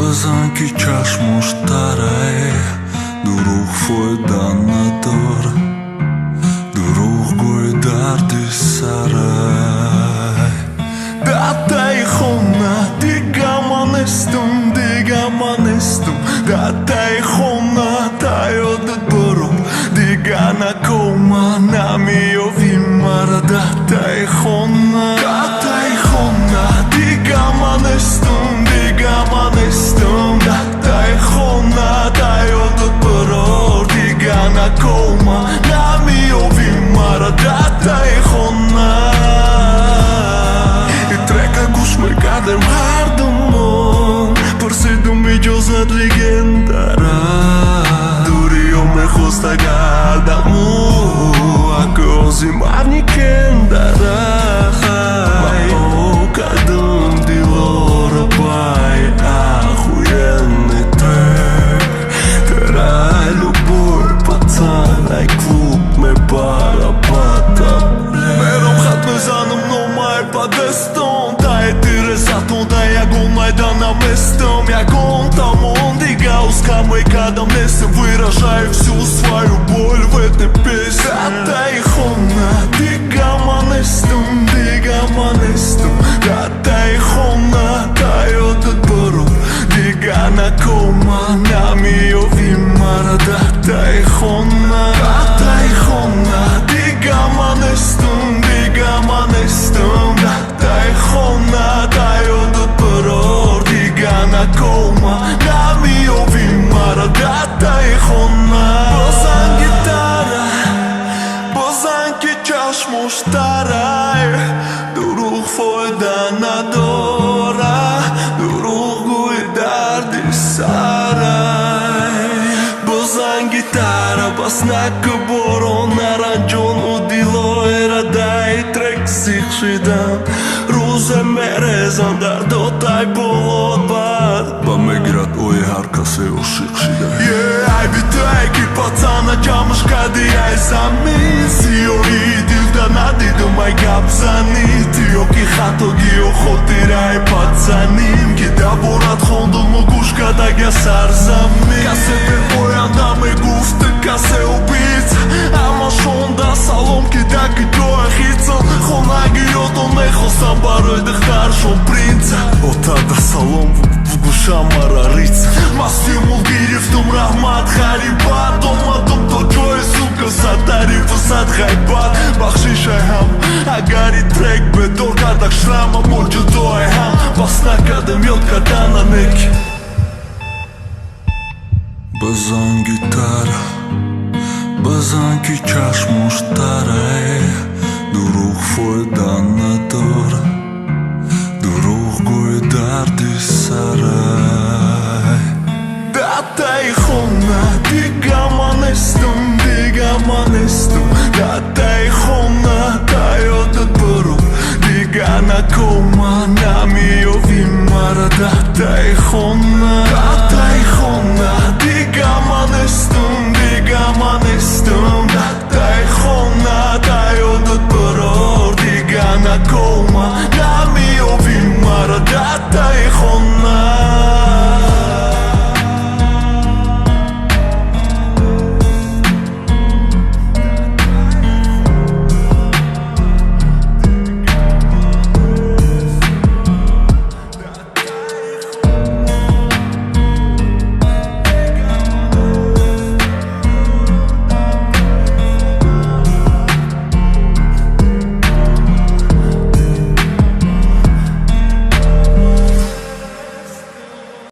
Ba'zan chashmu shtaray Duruq foydan nador Duruq go'y dardi saray Datai khona digamanistım Datai khona tayodat borup Digana koma nami ovimara Datai khona digamanistım Datai khona tayodat borup Digana koma nami ovimara Datai khona Kadem hardumon Përse mi gjozat legendara Durio me hosta galda mu Ako ozimar një kendara Ma po kadëm dilora Baj ahujenni trek Teraj lubor pacan Aj klub me para pata Merom hat me zanëm no maj pa deston Zaton da ja gon Майдана местом Я гон там он Дигаускам и когда мне выражаю всю свою боль в этой песне Datai khona digamanistım Datai khona tayodat borup Digana koma nami ovimara Datai khona digamanistım Datai khona tayodat borup Digana koma nami ovimara Datai khona Ba'zan chashmu shtaray Duruq foydan nadora Duruq go'y dardi saray Ba'zan gitara basnaka boron Aranjon udilo eraday Trek sihshidan Ruze merezan dardotaj bolot bad Ba me grat oj harka se oshikshida Aj bitaj ki pacana qamush kadi aj zamisi Jo I dilda nadidu maj gapzani Ti jo ki hato gio khotiraj pacanim Ki daborat khondul më gushka da gjasar zami Ka se përbojan da me guftë ka se ubica Ama shonda salom ki da këto e hicën Khona gjo to me khosam baroj dëhtar shumë princa O ta da salom v gusha mararica Mas ti mulgiri vtum rahmat haribat Do ma dum to gjoj suka sa tarif vësat hajbat Bakshish e ham Agari trek bedor kardak shrama Mor gjitho e ham Pasna kadem jot kadana nek Ba'zan gitara Ba'zan chashmu shtaray Duruq foydan nador Duruq go'y dardi saray Datai khona digamanistım Datai khona tayodat borup Digana koma nami ovimara Datai khona